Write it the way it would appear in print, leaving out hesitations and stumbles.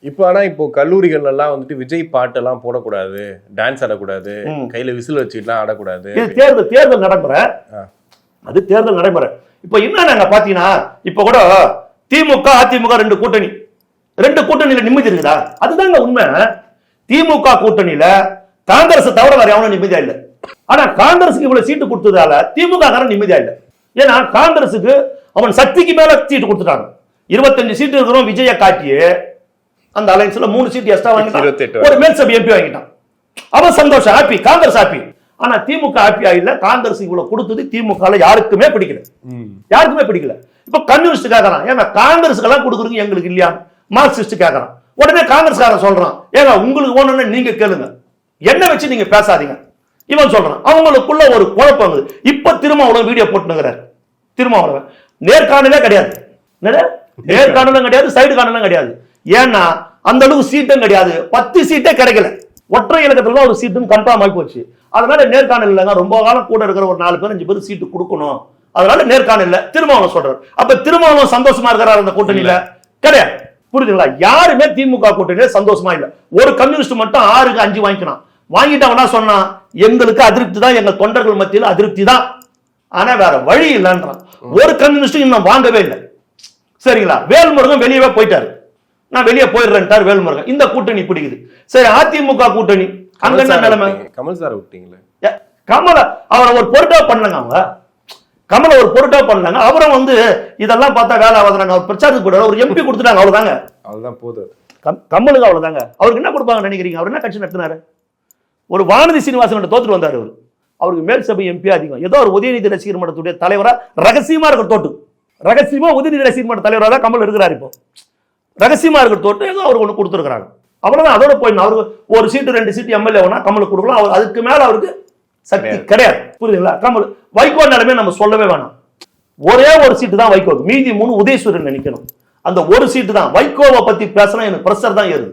இப்போ ஆனா இப்போ கல்லூரிகள் எல்லாம் வந்துட்டு விஜய் பாட்டு எல்லாம் போடக்கூடாது, டான்ஸ் ஆடக்கூடாது, கையில விசில் வச்சுட்டுலாம் ஆடக்கூடாது. தேர்தல் நடைமுறை. அது தேர்தல் நடைமுறை. இப்ப என்ன நாங்க பாத்தீங்கன்னா இப்ப கூட திமுக அதிமுக ரெண்டு கூட்டணியில நிம்மதி இருக்குதா? அதுதாங்க உண்மை. திமுக கூட்டணியில காங்கிரஸ் தவிர வேற எவனும் நிம்மதியா இல்ல. ஆனா காங்கிரஸுக்கு இவ்வளவு சீட்டு கொடுத்ததால திமுக காரன் நிம்மதியா இல்ல. ஏன்னா காங்கிரஸுக்கு அவன் சக்திக்கு மேல சீட்டு கொடுத்துட்டாங்க. 25 சீட்டு இருக்கிறோம் விஜய காட்டியே அந்த அலைன்ஸ்ல 3 சீட் எக்ஸ்ட்ரா வாங்கிட்டான், ஒரு மேல்சபை எம்பி வாங்கிட்டான். அவன் சந்தோஷம், ஹாப்பி, காங்கிரஸ் ஹாப்பி. ஆனா திமுக ஹாப்பியா இல்ல. காங்கிரஸ் இவ்வளவு கொடுத்தது திமுக யாருக்குமே பிடிக்கல, யாருக்குமே பிடிக்கல. இப்ப கம்யூனிஸ்ட் கேட்கறான், ஏன்னா காங்கிரஸுக்கு எல்லாம் கொடுக்குறீங்க எங்களுக்கு இல்லையா? மார்க்சிஸ்ட் கேட்கறான். உடனே காங்கிரஸ்காரன் சொல்றான், ஏங்க உங்களுக்கு ஒண்ணுன்னு நீங்க கேளுங்க, என்ன வச்சு நீங்க பேசாதீங்க. இவன் சொல்றான். அவங்களுக்குள்ள ஒரு குழப்பம். இப்ப திருமாவளவன் வீடியோ போட்டுங்கிறார். திருமாவளவன் நேர்காணலே கிடையாது, நேர்காணலும் கிடையாது, சைடு காணலும் கிடையாது. ஏன்னா அந்த அளவுக்கு சீட்டும் கிடையாது, 10 சீட்டே கிடைக்கல. ஒற்றை இலக்கத்துல ஒரு சீட்டும் கன்ஃபார்ம் ஆகி போச்சு. அதனால நேர்காணல் இல்லைங்க, ரொம்ப காலம் கூட இருக்கிற ஒரு 4 பேர் 5 பேர் சீட்டு கொடுக்கணும், அதனால நேர்காணல் இல்ல. திருமாவளவன் சொல்றாரு. அப்ப திருமாவளவன் சந்தோஷமா இருக்கிறார் அந்த கூட்டணியில? கிடையாது. புரியுதுங்களா? யாருமே திமுக கூட்டணியில சந்தோஷமா இல்ல. ஒரு கம்யூனிஸ்ட் மட்டும் 6க்கு 5 வாங்கிக்கலாம். வாங்கிட்டவனா சொன்னா எங்களுக்கு அதிருப்தி தான், எங்க தொண்டர்கள் மத்தியில் அதிருப்தி தான், ஆனா வேற வழி இல்லைன்றான். ஒரு கம்யூனிஸ்ட் இன்னும் வாங்கவே இல்லை. சரிங்களா? வேல்முருகன் வெளியவே போயிட்டாரு, நான் வெளியே போயிடுறேன்ட்டார் வேல்முருகன். இந்த கூட்டணி பிடிக்குது. சரி, அதிமுக கூட்டணி அங்க என்ன நிலைமை? கமல் சார் விட்டீங்களே. கமல அவரை ஒரு பொருட்டா பண்ணாங்க, அவங்க கமலை ஒரு பொருட்டா பண்ணாங்க. அவரும் இதெல்லாம் பார்த்தா வேலை ஆகுதுனாங்க. அவர் பிரச்சாரத்துக்கு கூட ஒரு எம்பி கொடுத்துட்டாங்க, அவ்வளவுதாங்க. அவ்வளவுதான் போகுது கமலுக்கு, அவ்வளவுதாங்க. அவருக்கு என்ன கொடுப்பாங்க நினைக்கிறீங்க? அவர் என்ன கட்சி நடத்தினாரு? ஒரு வானதி சீனிவாசன் தோத்துட்டு வந்தார். அவருக்கு மேல் சபை எம்பி அதிகம். ஏதோ ஒரு உதயநிதி ரசிகர் மன்றத்துடைய தலைவரா ரகசியமா இருக்கிற தோட்டு, ரகசியமா உதயநிதி ரசிகர் மன்ற தலைவராக தான் கமல் இருக்கிறார். இப்போ ரகசியமா இருக்கிற தோட்டு ஏதோ அவருக்கு ஒன்று கொடுத்துருக்காங்க, அவ்வளவுதான். அதோட போயிடணும். அவருக்கு ஒரு சீட்டு 2 சீட்டு எம்எல்ஏ வேணா கமலுக்கு கொடுக்கலாம். அவர் அதுக்கு மேல அவருக்கு சக்தி கிடையாது. புரியுதுங்களா? கமல் வைகோ நிலைமை நம்ம சொல்லவே வேணாம். ஒரே ஒரு சீட்டு தான் வைகோ, மீதி 3 உதயசூரன் நினைக்கணும். அந்த ஒரு சீட்டு தான். வைகோவை பத்தி பேசினா எனக்கு பிரஷர் தான் ஏறுது.